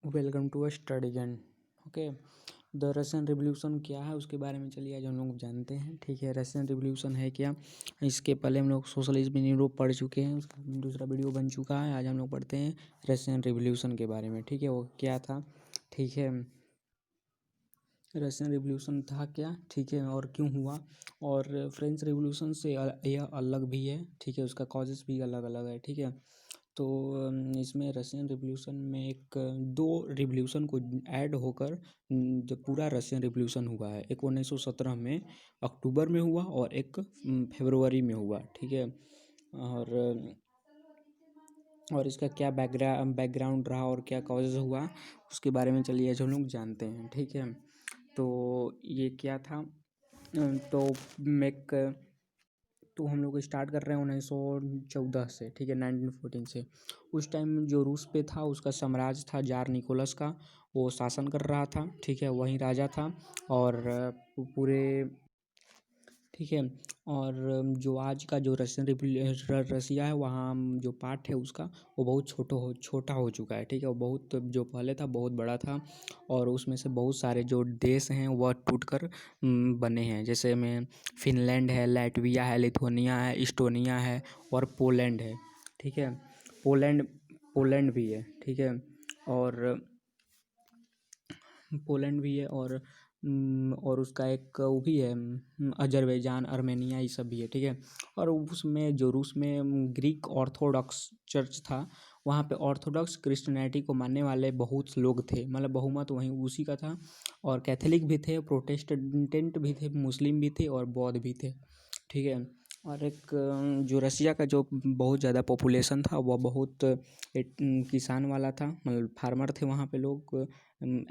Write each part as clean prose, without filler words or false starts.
Welcome to a study gain. Okay, the Russian revolution क्या है उसके बारे में चलिए आज हम लोग जानते हैं। ठीक है, रशियन रिवॉल्यूशन है क्या। इसके पहले हम लोग सोशलिज्म इन यूरोप पढ़ चुके हैं, उसका दूसरा वीडियो बन चुका है। आज हम लोग पढ़ते हैं रशियन रिवॉल्यूशन के बारे में। ठीक है, वो क्या था। ठीक है, रशियन रिवॉल्यूशन था क्या, ठीक है, और क्यों हुआ। और फ्रेंच रिवॉल्यूशन से यह अलग भी है। ठीक है, उसका कॉजेस भी अलग अलग है। ठीक है, तो इसमें रशियन रिवॉल्यूशन में एक दो रिवॉल्यूशन को ऐड होकर जो पूरा रशियन रिवॉल्यूशन हुआ है, एक 1917 में अक्टूबर में हुआ और एक फरवरी में हुआ। ठीक है, और इसका क्या बैकग्राउंड रहा और क्या कॉजेज हुआ उसके बारे में चलिए आज हम लोग जानते हैं। ठीक है, तो ये क्या था। तो मेक तो हम लोग स्टार्ट कर रहे हैं 1914 से। ठीक है, 1914 से। उस टाइम जो रूस पे था उसका साम्राज्य था जार निकोलस का, वो शासन कर रहा था। ठीक है, वही राजा था। और पूरे ठीक है, और जो आज का जो रसिया है वहाँ जो पार्ट है उसका वो बहुत छोटा हो चुका है। ठीक है, वो बहुत जो पहले था बहुत बड़ा था और उसमें से बहुत सारे जो देश हैं वह टूटकर बने हैं। जैसे में फिनलैंड है, लैटविया है, लिथुआनिया है, इस्टोनिया है और पोलैंड है। ठीक है, पोलैंड पोलैंड भी है। ठीक है, और पोलैंड भी है और उसका एक वो भी है अजरबैजान, अर्मेनिया, ये सब भी है। ठीक है, और उसमें जो रूस में ग्रीक ऑर्थोडॉक्स चर्च था, वहाँ पे ऑर्थोडॉक्स क्रिश्चियनिटी को मानने वाले बहुत लोग थे, मतलब बहुमत वहीं उसी का था। और कैथोलिक भी थे, प्रोटेस्टेंट भी थे, मुस्लिम भी थे और बौद्ध भी थे। ठीक है, और एक जो रसिया का जो बहुत ज़्यादा पॉपुलेशन था वह बहुत किसान वाला था, मतलब फार्मर थे वहाँ पे लोग,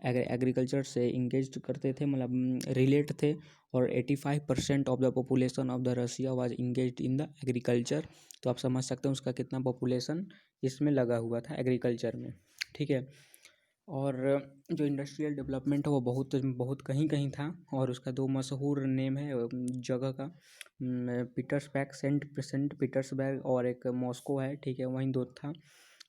एग्रीकल्चर से इंगेज करते थे, मतलब रिलेट थे। और 85% of the population of the Russia was engage in the agriculture. तो आप समझ सकते हैं उसका कितना पॉपुलेशन इसमें लगा हुआ था एग्रीकल्चर में। ठीक है, और जो इंडस्ट्रियल डेवलपमेंट है वो बहुत बहुत कहीं कहीं था। और उसका दो मशहूर नेम है जगह का, पीटर्सबर्ग, सेंट पीटर्सबर्ग, और एक मॉस्को है। ठीक है, वहीं दो था,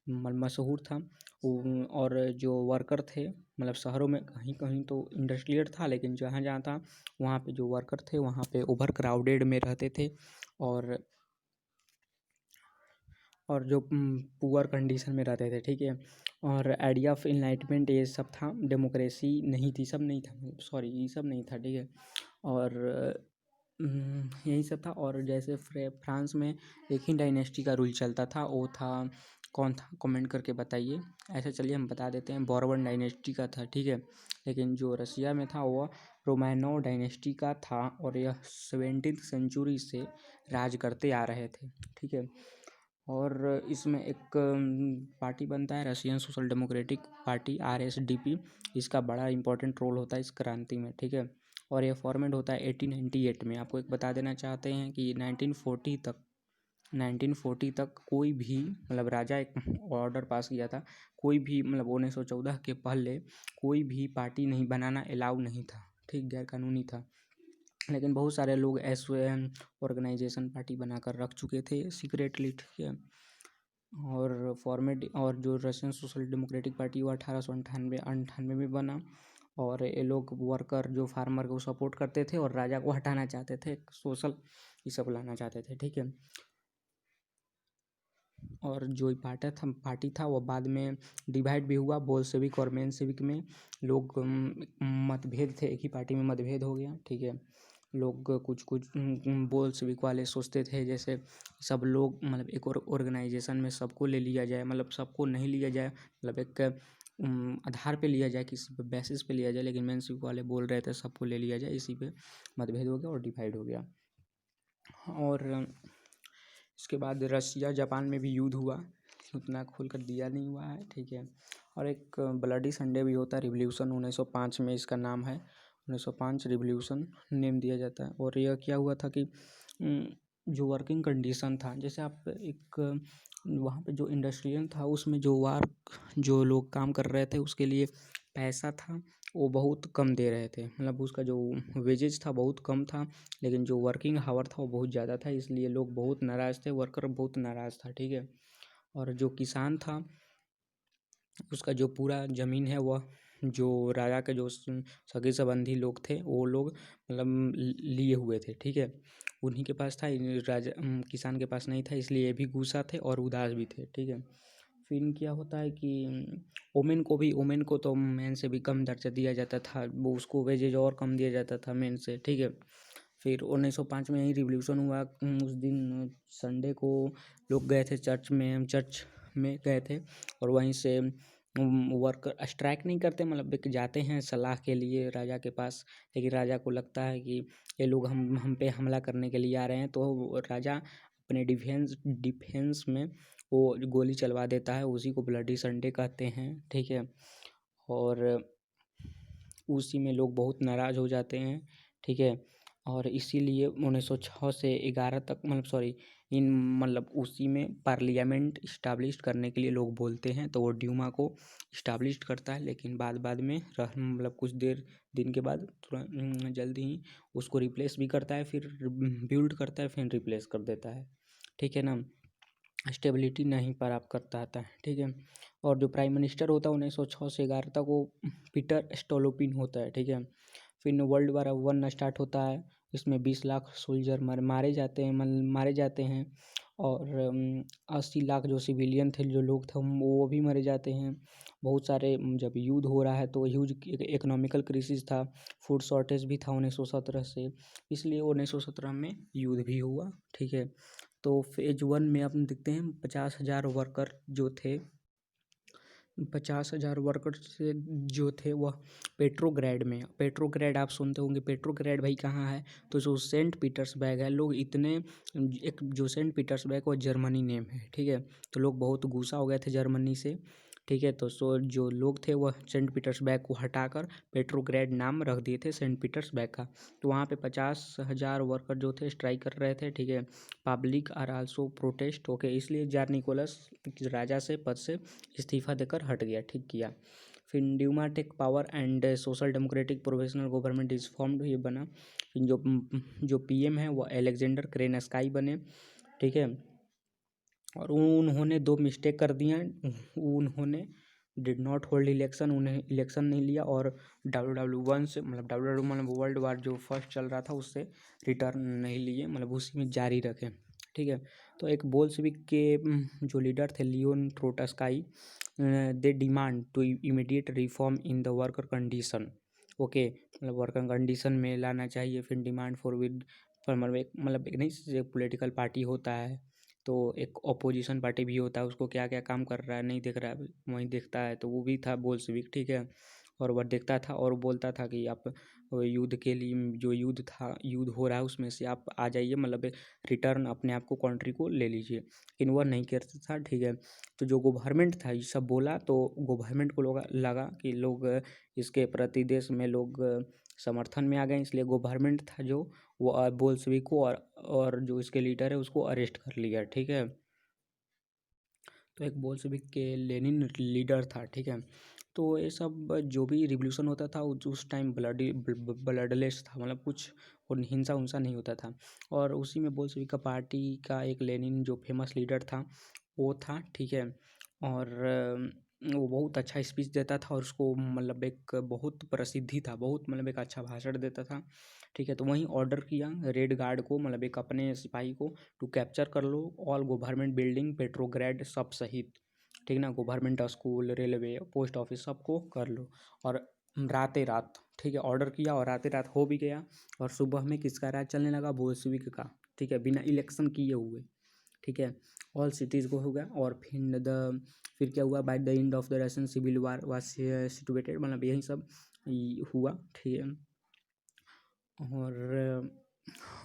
मशहूर था। और जो वर्कर थे, मतलब शहरों में कहीं कहीं तो इंडस्ट्रियल था, लेकिन जहाँ जहाँ था वहाँ पे जो वर्कर थे वहाँ पे ओवर क्राउडेड में रहते थे। और जो पुअर कंडीशन में रहते थे। ठीक है, और आइडिया ऑफ इनलाइटमेंट ये सब था, डेमोक्रेसी नहीं थी, सब नहीं था, सॉरी ये सब नहीं था। ठीक है, और यही सब था। और जैसे फ्रांस में एक ही डायनेस्टी का रूल चलता था, वो था, कौन था कमेंट करके बताइए। ऐसे चलिए हम बता देते हैं, बोर्बन डायनेस्टी का था। ठीक है, लेकिन जो रसिया में था वो रोमानोव डायनेस्टी का था और यह 17वीं सेंचुरी से राज करते आ रहे थे। ठीक है, और इसमें एक पार्टी बनता है Russian social democratic party, RSDP। इसका बड़ा इंपॉर्टेंट रोल होता है इस क्रांति में। ठीक है, और ये फॉर्मेट होता है 1898 में। आपको एक बता देना चाहते हैं कि 1940 तक कोई भी, मतलब राजा एक ऑर्डर पास किया था, कोई भी, मतलब 1914 के पहले कोई भी पार्टी नहीं बनाना अलाउ नहीं था। ठीक, गैर कानूनी था। लेकिन बहुत सारे लोग SOM ऑर्गेनाइजेशन पार्टी बनाकर रख चुके थे सीक्रेटली। ठीक है, और फॉर्मेट, और जो रशियन सोशल डेमोक्रेटिक पार्टी वो 1898 में बना। और ये लोग वर्कर जो फार्मर को सपोर्ट करते थे और राजा को हटाना चाहते थे, सोशल ये सब लाना चाहते थे। ठीक है, और जो पार्टी था वो बाद में डिवाइड भी हुआ, बोल्शेविक और मेंशेविक में। लोग मतभेद थे, एक ही पार्टी में मतभेद हो गया। ठीक है, लोग कुछ बोल्शेविक वाले सोचते थे जैसे सब लोग, मतलब एक और ऑर्गेनाइजेशन में सबको ले लिया जाए, मतलब सबको नहीं लिया जाए, मतलब एक आधार पे लिया जाए, किसी पे बेसिस पे लिया जाए। लेकिन मेंशेविक वाले बोल रहे थे सबको ले लिया जाए, इसी पे मतभेद हो गया और डिवाइड हो गया। और इसके बाद रसिया जापान में भी युद्ध हुआ, उतना खोल कर दिया नहीं हुआ है। ठीक है, और एक ब्लडी संडे भी होता है, रिवॉल्यूशन 1905 में इसका नाम है, 1905 रिवॉल्यूशन नेम दिया जाता है। और यह क्या हुआ था कि जो वर्किंग कंडीशन था, जैसे आप एक वहाँ पे जो इंडस्ट्रियल था उसमें जो लोग काम कर रहे थे उसके लिए पैसा था वो बहुत कम दे रहे थे, मतलब उसका जो वेजेज था बहुत कम था। लेकिन जो वर्किंग हावर था वो बहुत ज़्यादा था, इसलिए लोग बहुत नाराज़ थे, वर्कर बहुत नाराज़ था। ठीक है, और जो किसान था उसका जो पूरा ज़मीन है वह जो राजा के जो सगे संबंधी लोग थे वो लोग मतलब लिए हुए थे, ठीक है। उन्हीं के पास था, राजा किसान के पास नहीं था, इसलिए ये भी गुस्सा थे और उदास भी थे, ठीक है। फिर क्या होता है कि ओमेन को तो मैन से भी कम दर्जा दिया जाता था, वो उसको वेजेज और कम दिया जाता था मैन से, ठीक है। फिर 1905 में यही रिवॉल्यूशन हुआ। उस दिन संडे को लोग गए थे चर्च में गए थे और वहीं से वर्कर स्ट्राइक नहीं करते, मतलब एक जाते हैं सलाह के लिए राजा के पास। लेकिन राजा को लगता है कि ये लोग हम पे हमला करने के लिए आ रहे हैं, तो राजा अपने डिफेंस में वो गोली चलवा देता है, उसी को ब्लडी संडे कहते हैं, ठीक है। और उसी में लोग बहुत नाराज़ हो जाते हैं, ठीक है। और इसीलिए 1906 से 11 तक मतलब उसी में पार्लियामेंट इस्टाब्लिश करने के लिए लोग बोलते हैं, तो वो ड्यूमा को इस्टाब्लिश करता है। लेकिन बाद में मतलब कुछ दिन के बाद तुरंत जल्दी ही उसको रिप्लेस भी करता है, फिर बिल्ड करता है, फिर रिप्लेस कर देता है, ठीक है ना। स्टेबिलिटी नहीं प्राप्त करता था, ठीक है। और जो प्राइम मिनिस्टर होता है 1906 से 11 तक वो पीटर स्टोलोपिन होता है, ठीक है। फिर वर्ल्ड वार 1 स्टार्ट होता है। इसमें 20 लाख सोल्जर मारे जाते हैं और 80 लाख जो सिविलियन थे, जो लोग थे वो भी मारे जाते हैं। बहुत सारे जब युद्ध हो रहा है तो ह्यूज इकोनॉमिकल क्राइसिस था, फूड शॉर्टेज भी था 1917 से, इसलिए 1917 में युद्ध भी हुआ, ठीक है। तो फेज 1 में अपन देखते हैं 50,000 वर्कर जो थे, 50,000 वर्कर से जो थे वह पेट्रोग्रेड आप सुनते होंगे। पेट्रोग्रेड भाई कहाँ है, तो जो सेंट पीटर्सबर्ग है, लोग इतने एक जो सेंट पीटर्सबर्ग वो जर्मनी नेम है, ठीक है। तो लोग बहुत गुस्सा हो गए थे जर्मनी से, ठीक है। तो जो लोग थे वह सेंट पीटर्सबर्ग को हटाकर पेट्रोग्रेड नाम रख दिए थे सेंट पीटर्सबर्ग का। तो वहाँ पे 50,000 वर्कर जो थे स्ट्राइक कर रहे थे, ठीक है। Public are also protest, okay. इसलिए जार निकोलस राजा से पद से इस्तीफा देकर हट गया, ठीक किया। फिर Duma take power and social democratic provisional government is formed, ये बना। फिर जो पीएम है वो अलेक्जेंडर क्रेनस्काई बने, ठीक है। और उन्होंने 2 मिस्टेक कर दिया। उन्होंने डिड नॉट होल्ड इलेक्शन, उन्हें इलेक्शन नहीं लिया, और WW1 से मतलब वर्ल्ड वार जो फर्स्ट चल रहा था उससे रिटर्न नहीं लिए, मतलब उसी में जारी रखे, ठीक है। तो एक बोल्शेविक के जो लीडर थे Leon Trotsky, they demand to immediate reform in the worker condition, okay. मतलब वर्कर कंडीशन में लाना चाहिए। फिर डिमांड फॉर विद मतलब एक नहीं पॉलिटिकल पार्टी होता है, तो एक अपोजिशन पार्टी भी होता है, उसको क्या क्या काम कर रहा है नहीं देख रहा है वहीं देखता है, तो वो भी था बोल्शेविक, ठीक है। और वह देखता था और बोलता था कि आप युद्ध के लिए जो युद्ध हो रहा है उसमें से आप आ जाइए, मतलब रिटर्न अपने आप को कंट्री को ले लीजिए, लेकिन वह नहीं करता था, ठीक है। तो जो गवर्नमेंट था ये सब बोला, तो गवर्नमेंट को लगा कि लोग इसके प्रति देश में लोग समर्थन में आ गए, इसलिए गवर्नमेंट था जो वो बोल्शेविक को और जो इसके लीडर है उसको अरेस्ट कर लिया, ठीक है। तो एक बोल्शेविक के लेनिन लीडर था, ठीक है। तो ये सब जो भी रिवॉल्यूशन होता था उस टाइम ब्लडलेस था, मतलब कुछ हिंसा उंसा नहीं होता था। और उसी में बोल्शेविक का पार्टी का एक लेनिन जो फेमस लीडर था वो था, ठीक है। और वो बहुत अच्छा स्पीच देता था और उसको मतलब एक बहुत प्रसिद्धि था, बहुत मतलब एक अच्छा भाषण देता था, ठीक है। तो वहीं ऑर्डर किया रेड गार्ड को, मतलब एक अपने सिपाही को, टू कैप्चर कर लो ऑल गवर्नमेंट बिल्डिंग पेट्रोग्रेड सब सहित, ठीक ना। Government school, railway, post office सबको कर लो। और रातें रात, ठीक है, ऑर्डर किया और रातें रात हो भी गया। और सुबह में किसका राज चलने लगा, बोल्शेविक का, ठीक है, बिना इलेक्शन किए हुए, ठीक है। ऑल सिटीज़ को हो गया। और फिर क्या हुआ, by the end of the Russian civil war was situated, मतलब यही सब हुआ, ठीक है।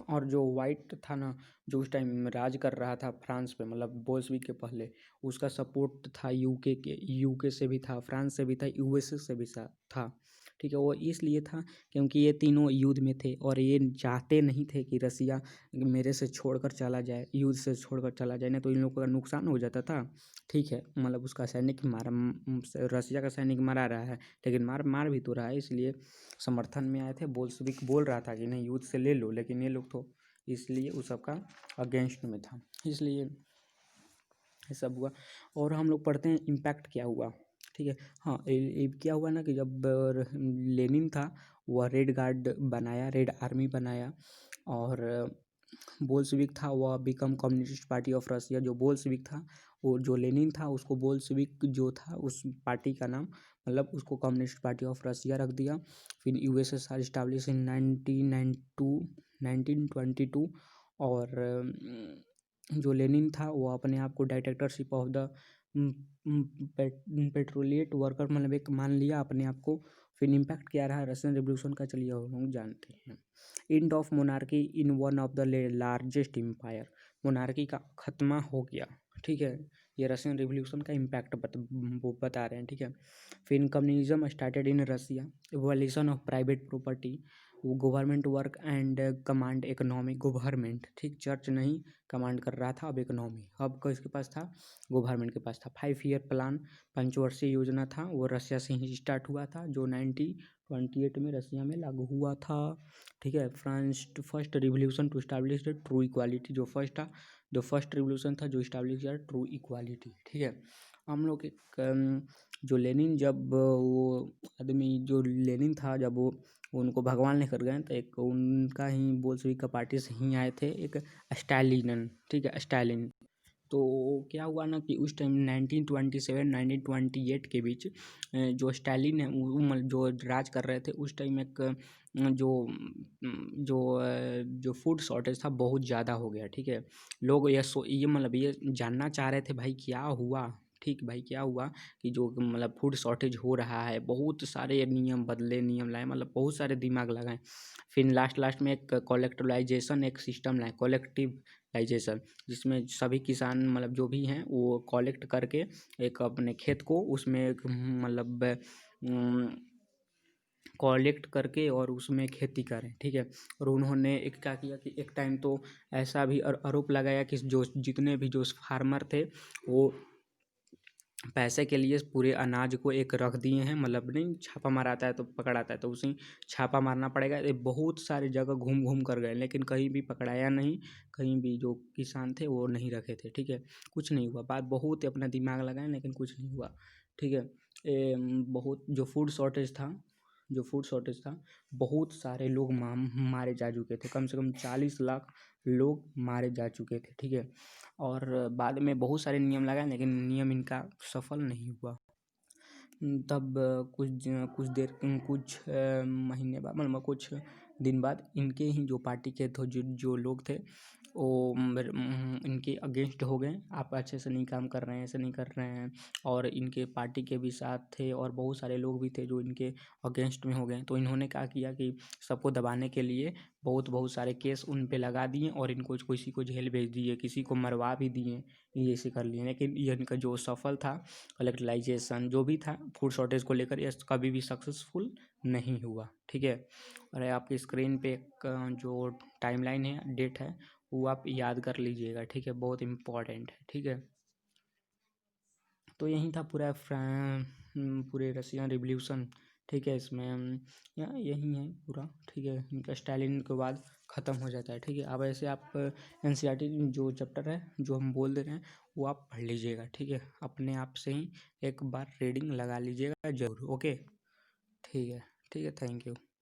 और जो वाइट था ना, जो उस टाइम राज कर रहा था फ्रांस पे, मतलब बोल्शेविक के पहले, उसका सपोर्ट था यूके से भी था, फ्रांस से भी था, यूएसए से भी था, ठीक है। वो इसलिए था क्योंकि ये तीनों युद्ध में थे और ये चाहते नहीं थे कि रसिया मेरे से छोड़कर चला जाए, युद्ध से छोड़कर चला जाए, नहीं तो इन लोगों का नुकसान हो जाता था, ठीक है। मतलब उसका सैनिक मारा, रसिया का सैनिक मारा रहा है, लेकिन मार भी तो रहा है, इसलिए समर्थन में आए थे। बोल्शेविक बोल रहा था कि नहीं युद्ध से ले लो, लेकिन ये लोग तो इसलिए उस सबका अगेंस्ट में था, इसलिए ये सब हुआ। और हम लोग पढ़ते हैं इम्पैक्ट क्या हुआ, ठीक है। हाँ, ये क्या हुआ ना कि जब लेनिन था वह रेड गार्ड बनाया, रेड आर्मी बनाया, और बोल्शेविक था वह become communist party of Russia. जो बोल्शेविक था वो जो लेनिन था उसको बोल्शेविक जो था उस पार्टी का नाम मतलब उसको कम्युनिस्ट पार्टी ऑफ रसिया रख दिया। फिर यूएसएसआर इस्टाब्लिश इन 1922। और जो लेनिन था वो अपने आप को डायरेक्टरशिप ऑफ द पेट्रोलिएट वर्कर मतलब एक मान लिया अपने आप को। फिर इम्पैक्ट क्या रहा रशियन रिवॉल्यूशन का, चलिए हम लोग जानते हैं। End of monarchy in one of the largest empire, monarchy का खत्मा हो गया, ठीक है। ये रशियन रिवॉल्यूशन का इम्पैक्ट बता रहे हैं, ठीक है। फिर communism started in Russia, evolution of private property, वो government work and command economy, government ठीक, चर्च नहीं कमांड कर रहा था, अब इकोनॉमी अब किसके पास था, गवर्नमेंट के पास था। 5 ईयर प्लान, पंचवर्षीय योजना था, वो रसिया से ही स्टार्ट हुआ था जो 1928 में रसिया में लागू हुआ था, ठीक है। First revolution to establish the true equality, जो फर्स्ट रिवोल्यूशन था जो स्टैब्लिश किया ट्रू इक्वालिटी, ठीक है। हम लोग एक जो लेनिन, जब वो आदमी जो लेनिन था जब वो उनको भगवान लेकर गए तो एक उनका ही बोल्शेविक का पार्टी से ही आए थे एक स्टालिन, ठीक है, स्टालिन। तो क्या हुआ ना कि उस टाइम 1927-1928 के बीच जो स्टालिन है वो जो राज कर रहे थे उस टाइम एक जो जो जो फूड शॉर्टेज था बहुत ज़्यादा हो गया, ठीक है। लोग ये मतलब ये जानना चाह रहे थे भाई क्या हुआ, ठीक भाई क्या हुआ कि जो मतलब फूड शॉर्टेज हो रहा है, बहुत सारे नियम बदले, नियम लाए, मतलब बहुत सारे दिमाग लगाए। फिर लास्ट में एक कलेक्टिवलाइजेशन एक सिस्टम लाए, कलेक्टिवलाइजेशन, जिसमें सभी किसान मतलब जो भी हैं वो कलेक्ट करके एक अपने खेत को उसमें एक मतलब कलेक्ट करके और उसमें खेती करें, ठीक है। और उन्होंने एक क्या किया कि एक टाइम तो ऐसा भी आरोप लगाया कि जो जितने भी जो फार्मर थे वो पैसे के लिए पूरे अनाज को एक रख दिए हैं, मतलब नहीं छापा माराता है तो पकड़ाता है तो उसी छापा मारना पड़ेगा। ये बहुत सारी जगह घूम घूम कर गए लेकिन कहीं भी पकड़ाया नहीं, कहीं भी जो किसान थे वो नहीं रखे थे, ठीक है। कुछ नहीं हुआ, बात बहुत अपना दिमाग लगाए लेकिन कुछ नहीं हुआ, ठीक है। बहुत जो फूड शॉर्टेज था बहुत सारे लोग मारे जा चुके थे, कम से कम 40 लाख लोग मारे जा चुके थे, ठीक है। और बाद में बहुत सारे नियम लगाए लेकिन नियम इनका सफल नहीं हुआ। तब कुछ महीने बाद मतलब कुछ दिन बाद इनके ही जो पार्टी के थे जो लोग थे वो इनके अगेंस्ट हो गए, आप अच्छे से नहीं काम कर रहे हैं, ऐसे नहीं कर रहे हैं। और इनके पार्टी के भी साथ थे और बहुत सारे लोग भी थे जो इनके अगेंस्ट में हो गए। तो इन्होंने क्या किया कि सबको दबाने के लिए बहुत सारे केस उन पे लगा दिए और इनको किसी को जेल भेज दिए, किसी को मरवा भी दिए, ये ऐसे कर लिए। लेकिन ये इनका जो सफल था कलेक्टिवलाइजेशन जो भी था फूड शॉर्टेज को लेकर, ये कभी भी सक्सेसफुल नहीं हुआ, ठीक है। और आपकी स्क्रीन पे एक जो टाइमलाइन है, डेट है, वो आप याद कर लीजिएगा, ठीक है, बहुत इम्पोर्टेंट है, ठीक है। तो यही था पूरे रशियन रिवॉल्यूशन, ठीक है। इसमें यही है पूरा, ठीक है। इनका स्टालिन के बाद ख़त्म हो जाता है, ठीक है। अब ऐसे आप एनसीईआरटी जो चैप्टर है जो हम बोल दे रहे हैं वो आप पढ़ लीजिएगा, ठीक है। अपने आप से ही एक बार रीडिंग लगा लीजिएगा जरूर, ओके, ठीक है, ठीक है, थैंक यू।